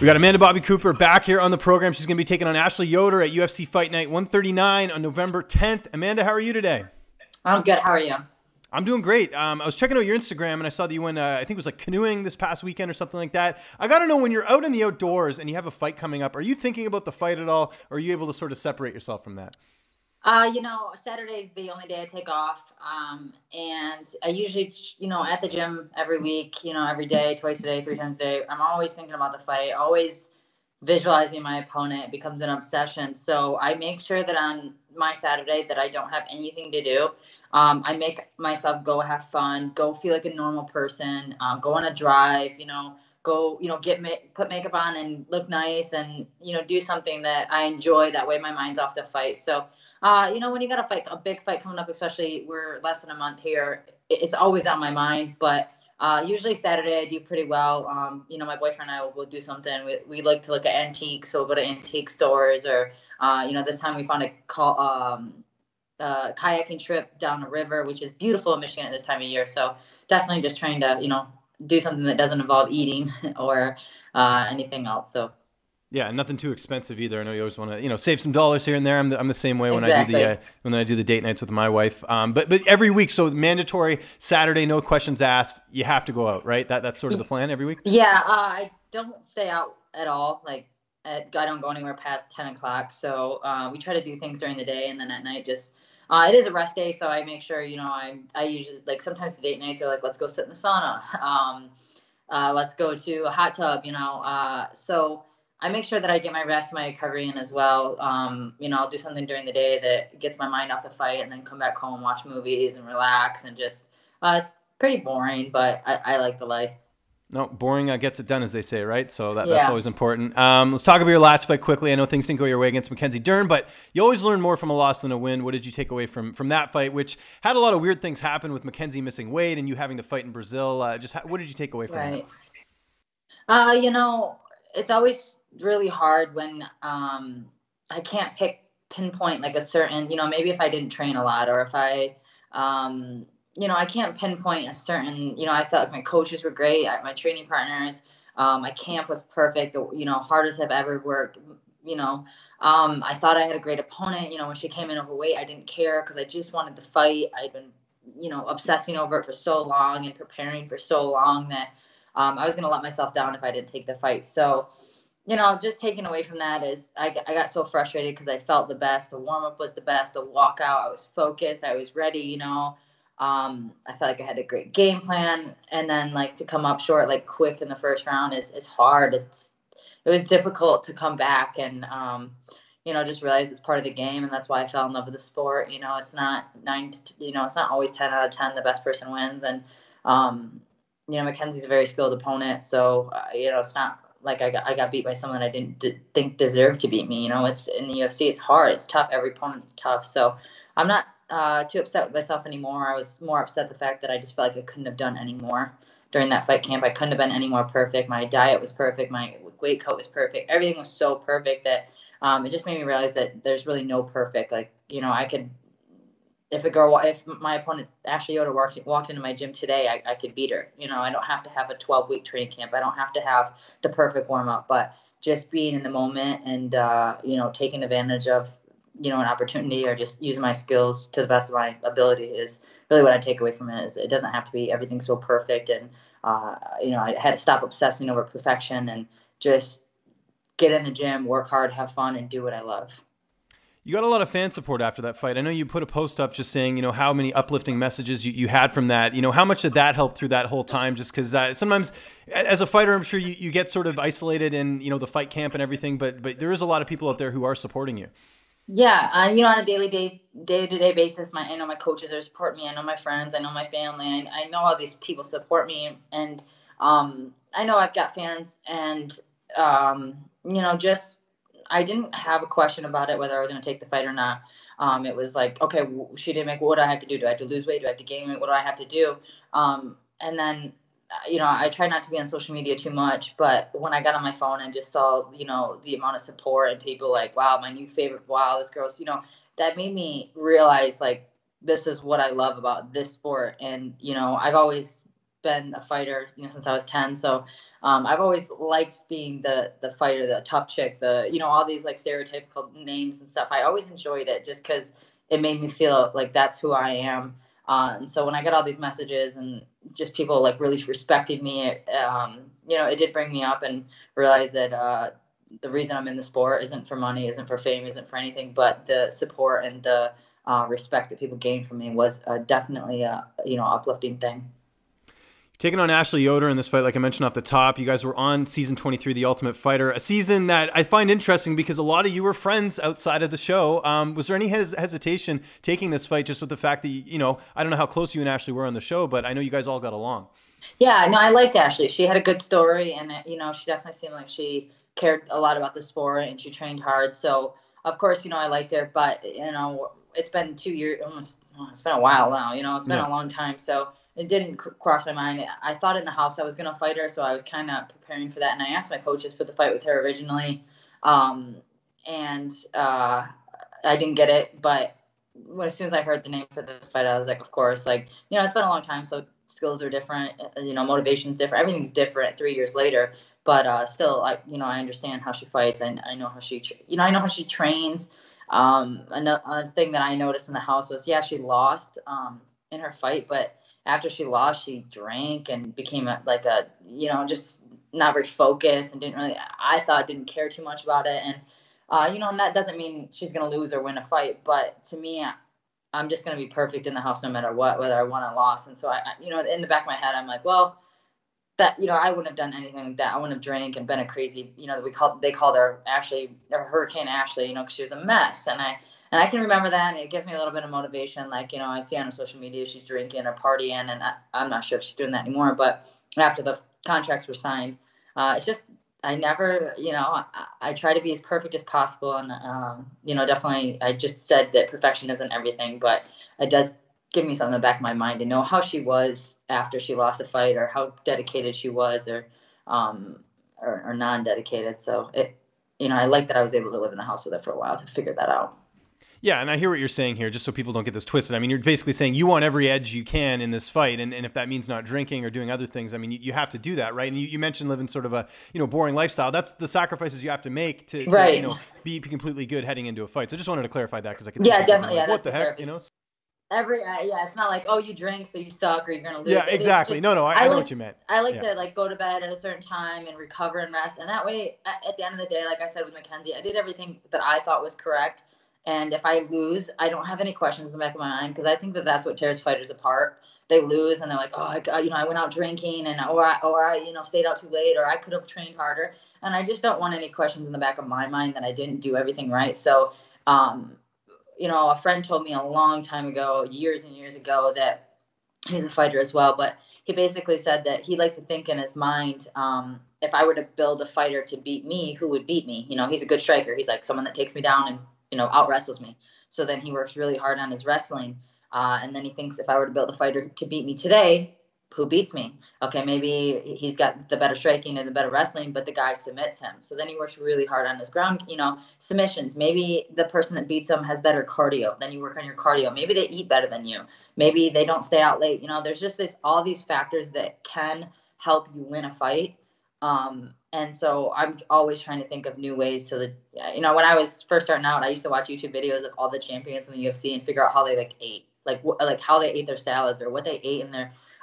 We got Amanda Bobby Cooper back here on the program. She's going to be taking on Ashley Yoder at UFC Fight Night 139 on November 10th. Amanda, how are you today? I'm good. How are you? I'm doing great. I was checking out your Instagram, and I saw that you went, I think it was like canoeing this past weekend or something like that. I got to know, when you're out in the outdoors and you have a fight coming up, are you thinking about the fight at all, or are you able to sort of separate yourself from that? Saturday is the only day I take off. And I usually, at the gym every week, every day, twice a day, 3 times a day, I'm always thinking about the fight, always visualizing my opponent. It becomes an obsession. So I make sure that on my Saturday that I don't have anything to do. I make myself go have fun, go feel like a normal person, go on a drive, go, put makeup on and look nice and, do something that I enjoy. That way my mind's off the fight. So, when you got a big fight coming up, especially we're less than a month here, it's always on my mind. But usually Saturday I do pretty well. My boyfriend and I will go do something. We like to look at antiques, so we'll go to antique stores, or, this time we found a kayaking trip down a river, which is beautiful in Michigan at this time of year. So definitely just trying to, do something that doesn't involve eating or anything else. So. Yeah, nothing too expensive either. I know you always want to, save some dollars here and there. I'm the same way when Exactly. I do the date nights with my wife. But every week, so mandatory Saturday, no questions asked. You have to go out, right? That's sort of the plan every week. Yeah, I don't stay out at all. I don't go anywhere past 10 o'clock. So we try to do things during the day, and then at night just. It is a rest day, so I make sure, I usually, sometimes the date nights are let's go sit in the sauna. Let's go to a hot tub, so I make sure that I get my rest, my recovery in as well. I'll do something during the day that gets my mind off the fight, and then come back home, watch movies and relax, and just, it's pretty boring, but I like the life. No, boring gets it done, as they say, right? So that's Yeah. always important. Let's talk about your last fight quickly. I know things didn't go your way against Mackenzie Dern, but you always learn more from a loss than a win. What did you take away from that fight, which had a lot of weird things happen with Mackenzie missing weight and you having to fight in Brazil? What did you take away from Right. It's always really hard when I can't pinpoint a certain, maybe if I didn't train a lot, or if I can't pinpoint a certain, I felt like my coaches were great, my training partners, my camp was perfect, hardest I've ever worked, I thought I had a great opponent, when she came in overweight, I didn't care because I just wanted to fight. I'd been, obsessing over it for so long and preparing for so long that I was going to let myself down if I didn't take the fight. So, just taking away from that is I got so frustrated because I felt the best. The warm-up was the best. The walkout, I was focused. I was ready, I felt like I had a great game plan. And then, to come up short, quick in the first round is hard. It was difficult to come back and, just realize it's part of the game. And that's why I fell in love with the sport. It's not it's not always 10 out of 10. The best person wins. And, Mackenzie's a very skilled opponent. So, it's not like I got beat by someone I didn't think deserved to beat me. It's in the UFC. It's hard. It's tough. Every opponent's tough. So I'm not too upset with myself anymore. I was more upset the fact that I just felt like I couldn't have done any more during that fight camp. I couldn't have been any more perfect. My diet was perfect. My weight cut was perfect. Everything was so perfect that it just made me realize that there's really no perfect. I could, if my opponent Ashley Yoder walked into my gym today, I could beat her. I don't have to have a 12-week training camp. I don't have to have the perfect warm up, but just being in the moment and taking advantage of an opportunity, or just using my skills to the best of my ability is really what I take away from it. Is it doesn't have to be everything so perfect, and I had to stop obsessing over perfection and just get in the gym, work hard, have fun, and do what I love. You got a lot of fan support after that fight. I know you put a post up just saying, how many uplifting messages you had from that. How much did that help through that whole time? Just because sometimes as a fighter, I'm sure you get sort of isolated in, the fight camp and everything, but there is a lot of people out there who are supporting you. Yeah, on a day-to-day basis, I know my coaches are supporting me. I know my friends. I know my family. I know all these people support me, and I know I've got fans, and just I didn't have a question about it whether I was going to take the fight or not. It was like, okay, she didn't make. What do I have to do? Do I have to lose weight? Do I have to gain weight? What do I have to do? And then I try not to be on social media too much, but when I got on my phone and just saw, the amount of support and people like, wow, my new favorite, wow, this girl's, that made me realize, this is what I love about this sport. And, I've always been a fighter, since I was 10. So I've always liked being the fighter, the tough chick, all these like stereotypical names and stuff. I always enjoyed it just because it made me feel like that's who I am. And so when I got all these messages and just people like really respecting me, it did bring me up and realize that the reason I'm in the sport isn't for money, isn't for fame, isn't for anything, but the support and the respect that people gained from me was definitely a uplifting thing. Taking on Ashley Yoder in this fight, like I mentioned off the top, you guys were on season 23, The Ultimate Fighter, a season that I find interesting because a lot of you were friends outside of the show. Was there any hesitation taking this fight just with the fact that, I don't know how close you and Ashley were on the show, but I know you guys all got along. Yeah, no, I liked Ashley. She had a good story, and, she definitely seemed like she cared a lot about the sport and she trained hard. So, of course, I liked her, but, it's been 2 years, it's been a while now, it's been a long time. So it didn't cross my mind. I thought in the house I was going to fight her, so I was kind of preparing for that. And I asked my coaches for the fight with her originally, and I didn't get it. But as soon as I heard the name for this fight, I was like, of course. Like, it's been a long time, so skills are different. Motivation's different. Everything's different 3 years later. But still, I understand how she fights, and I know how she, I know how she trains. Another thing that I noticed in the house was, she lost in her fight, but after she lost, she drank and became just not very focused and didn't care too much about it. And, and that doesn't mean she's going to lose or win a fight. But to me, I'm just going to be perfect in the house no matter what, whether I won or lost. And so in the back of my head, I'm like, well, that, I wouldn't have done anything like that. I wouldn't have drank and been a crazy, they called her Ashley, or Hurricane Ashley, because she was a mess. And I can remember that, and it gives me a little bit of motivation. Like, I see on social media she's drinking or partying, and I'm not sure if she's doing that anymore. But after the contracts were signed, it's just, I never, I try to be as perfect as possible. And, definitely, I just said that perfection isn't everything, but it does give me something in the back of my mind to know how she was after she lost a fight, or how dedicated she was, or non-dedicated. So I like that I was able to live in the house with her for a while to figure that out. Yeah, and I hear what you're saying here, just so people don't get this twisted. I mean, you're basically saying you want every edge you can in this fight, and if that means not drinking or doing other things, I mean, you have to do that, right? And you mentioned living sort of a boring lifestyle. That's the sacrifices you have to make to be completely good heading into a fight. So I just wanted to clarify that, because I could definitely, like, what the heck, it's not like, oh, you drink so you suck or you're gonna lose. Yeah, exactly. I know what you meant. I like to go to bed at a certain time and recover and rest, and that way, at the end of the day, like I said with Mackenzie, I did everything that I thought was correct. And if I lose, I don't have any questions in the back of my mind, because I think that that's what tears fighters apart. They lose and they're like, oh, I went out drinking, and or I stayed out too late, or I could have trained harder. And I just don't want any questions in the back of my mind that I didn't do everything right. So, a friend told me a long time ago, years and years ago, that he's a fighter as well, but he basically said that he likes to think in his mind, if I were to build a fighter to beat me, who would beat me? He's a good striker. He's like someone that takes me down and out wrestles me. So then he works really hard on his wrestling. And then he thinks, if I were to build a fighter to beat me today, who beats me? Okay, maybe he's got the better striking and the better wrestling, but the guy submits him. So then he works really hard on his ground, submissions. Maybe the person that beats him has better cardio. Then you work on your cardio. Maybe they eat better than you. Maybe they don't stay out late. There's just all these factors that can help you win a fight. And so I'm always trying to think of new ways to when I was first starting out, I used to watch YouTube videos of all the champions in the UFC and figure out how they ate, like how they ate their salads, or what they ate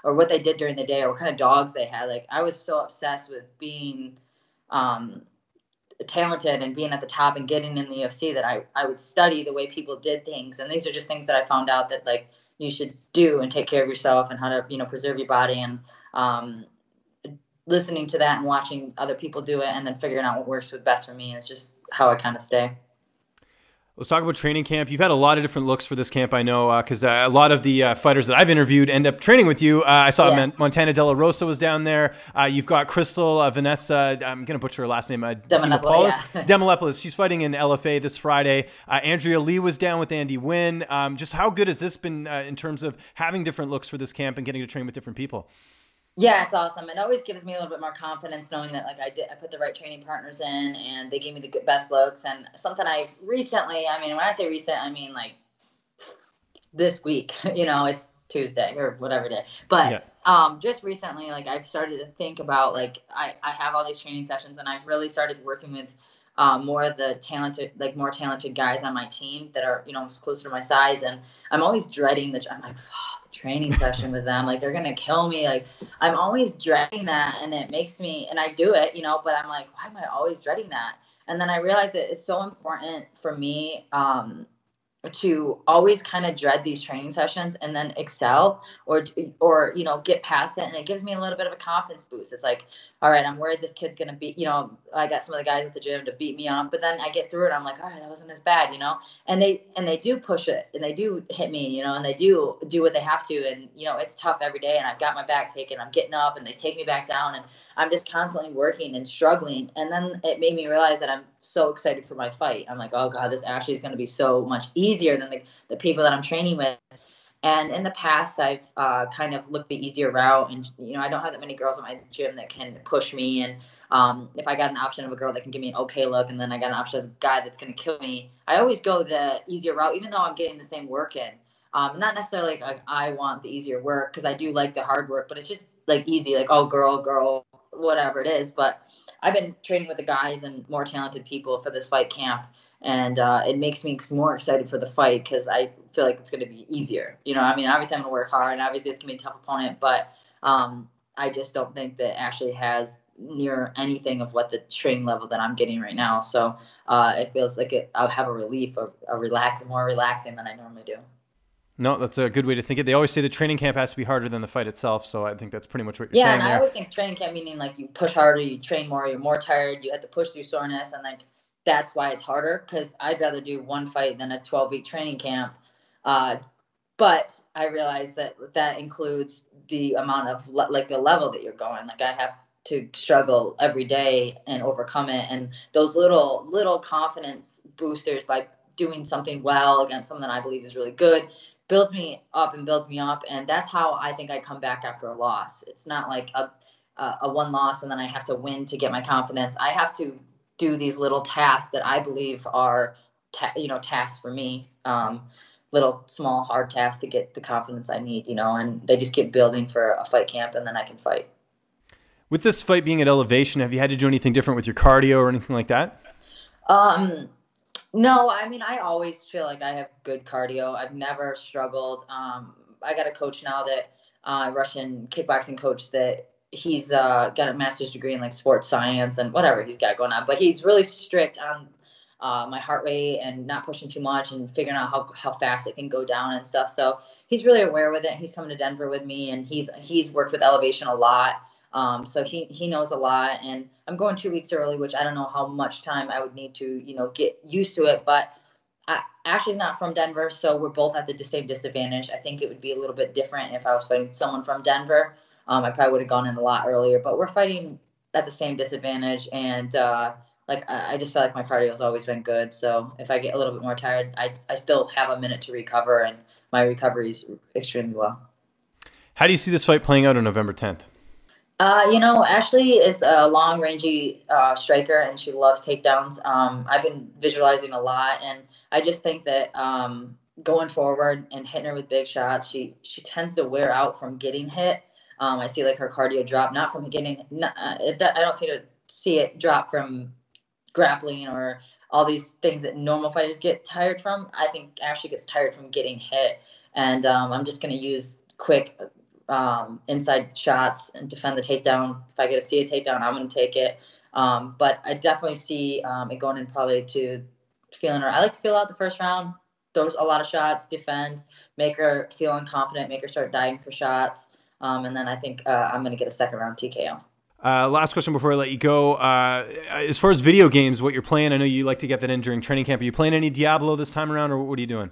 or what they did during the day, or what kind of dogs they had. Like, I was so obsessed with being, talented and being at the top and getting in the UFC that I would study the way people did things. And these are just things that I found out that you should do and take care of yourself, and how to, preserve your body, and, listening to that and watching other people do it, and then figuring out what works best for me is just how I kind of stay. Let's talk about training camp. You've had a lot of different looks for this camp, I know, because a lot of the fighters that I've interviewed end up training with you. I saw Montana De La Rosa was down there. You've got Crystal Vanessa, I'm going to butcher her last name, Demolopoulos. She's fighting in LFA this Friday. Andrea Lee was down with Andy Wynn. Just how good has this been in terms of having different looks for this camp and getting to train with different people? Yeah, it's awesome. It always gives me a little bit more confidence knowing that I put the right training partners in, and they gave me the best looks. And something I've recently, when I say recent, I mean this week, it's Tuesday or whatever day. But Yeah. just recently, like I've started to think about like I have all these training sessions, and I've really started working with more of the talented, like more talented guys on my team that are, closer to my size. And I'm always dreading I'm like, training session with them. Like they're going to kill me. Like I'm always dreading that. And it makes me, and I do it, but I'm like, why am I always dreading that? And then I realized that it's so important for me, to always kind of dread these training sessions and then excel or get past it. And it gives me a little bit of a confidence boost. It's like, all right, I'm worried this kid's going to beat, I got some of the guys at the gym to beat me up, but then I get through it. I'm like, all right, that wasn't as bad, and they do push it, and they do hit me, and they do what they have to. And, it's tough every day, and I've got my back taken. I'm getting up and they take me back down, and I'm just constantly working and struggling. And then it made me realize that I'm so excited for my fight. I'm like, oh God, this actually is going to be so much easier than the people that I'm training with. And in the past, I've kind of looked the easier route. And, I don't have that many girls in my gym that can push me. And if I got an option of a girl that can give me an okay look, and then I got an option of a guy that's going to kill me, I always go the easier route, even though I'm getting the same work in. Not necessarily like I want the easier work, because I do like the hard work, but it's just like easy, like, oh, girl, whatever it is. But I've been training with the guys and more talented people for this fight camp. And it makes me more excited for the fight, because I feel like it's going to be easier. Obviously I'm going to work hard, and obviously it's going to be a tough opponent, but I just don't think that Ashley has near anything of what the training level that I'm getting right now. So it feels like I'll have a relief, more relaxing than I normally do. No, that's a good way to think it. They always say the training camp has to be harder than the fight itself, so I think that's pretty much what you're saying there. Yeah, and I always think training camp meaning like you push harder, you train more, you're more tired, you have to push through soreness, and like that's why it's harder, because I'd rather do one fight than a 12-week training camp. But I realize that includes the amount of like the level that you're going. Like I have to struggle every day and overcome it. And those little confidence boosters by doing something well against someone that I believe is really good builds me up and builds me up. And that's how I think I come back after a loss. It's not like a one loss and then I have to win to get my confidence. I have to do these little tasks that I believe are, tasks for me, little small hard tasks to get the confidence I need, and they just keep building for a fight camp, and then I can fight. With this fight being at elevation, have you had to do anything different with your cardio or anything like that? No, I always feel like I have good cardio. I've never struggled. I got a coach now that Russian kickboxing coach that he's got a master's degree in like sports science and whatever he's got going on, but he's really strict on my heart rate and not pushing too much and figuring out how fast it can go down and stuff. So he's really aware with it. He's coming to Denver with me, and he's worked with elevation a lot. So he knows a lot, and I'm going 2 weeks early, which I don't know how much time I would need to, get used to it. But Ashley's not from Denver, so we're both at the same disadvantage. I think it would be a little bit different if I was fighting someone from Denver. I probably would have gone in a lot earlier, but we're fighting at the same disadvantage. And I just feel like my cardio has always been good. So if I get a little bit more tired, I still have a minute to recover, and my recovery is extremely well. How do you see this fight playing out on November 10th? Ashley is a long rangey striker, and she loves takedowns. I've been visualizing a lot, and I just think that going forward and hitting her with big shots, she tends to wear out from getting hit. I see like her cardio drop, not from getting. I don't see it drop from grappling or all these things that normal fighters get tired from. I think Ashley gets tired from getting hit, and I'm just going to use quick inside shots and defend the takedown. If I get to see a takedown, I'm going to take it. But I definitely see it going in probably to feeling her. I like to feel out the first round, throw a lot of shots, defend, make her feel unconfident, make her start diving for shots. And then I think I'm going to get a second round TKO. Last question before I let you go. As far as video games, what you're playing, I know you like to get that in during training camp. Are you playing any Diablo this time around, or what are you doing?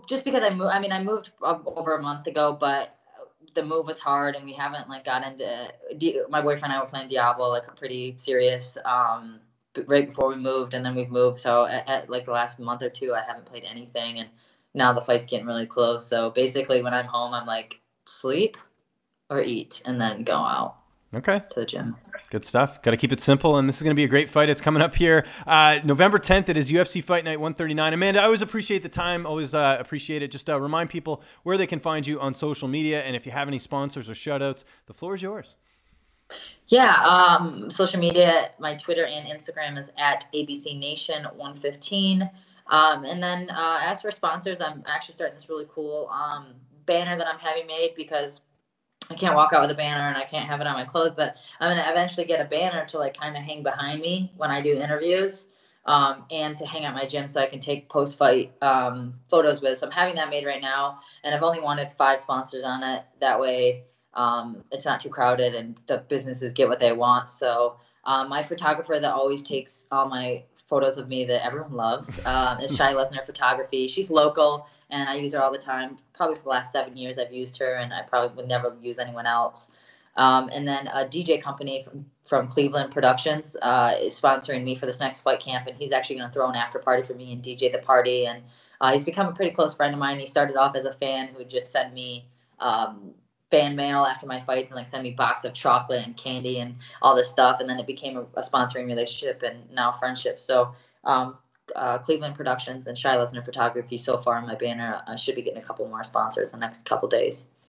Just because I moved. I moved over a month ago, but the move was hard, and we haven't got into. My boyfriend and I were playing Diablo pretty serious. Right before we moved, and then we've moved. So at the last month or two, I haven't played anything, and now the fight's getting really close. So basically, when I'm home, I'm sleep or eat, and then go out. Okay. to the gym. Good stuff. Got to keep it simple, and this is going to be a great fight. It's coming up here November 10th. It is UFC Fight Night 139. Amanda, I always appreciate the time. Always appreciate it. Just remind people where they can find you on social media, and if you have any sponsors or shout-outs, the floor is yours. Yeah, social media, my Twitter and Instagram is at ABCNation115. And then as for sponsors, I'm actually starting this really cool banner that I'm having made, because I can't walk out with a banner and I can't have it on my clothes, but I'm going to eventually get a banner to like kind of hang behind me when I do interviews, and to hang out my gym so I can take post-fight photos with. So I'm having that made right now, and I've only wanted 5 sponsors on it. That way it's not too crowded and the businesses get what they want. So my photographer that always takes all my photos of me that everyone loves is Shy Lesnar Photography. She's local, and I use her all the time. Probably for the last 7 years I've used her, and I probably would never use anyone else. And then a DJ company from Cleveland Productions is sponsoring me for this next fight camp, and he's actually going to throw an after party for me and DJ the party. And he's become a pretty close friend of mine. He started off as a fan who would just send me fan mail after my fights and like send me box of chocolate and candy and all this stuff, and then it became a sponsoring relationship and now friendship. So Cleveland Productions and Shy Lesnar Photography so far on my banner. I should be getting a couple more sponsors in the next couple days.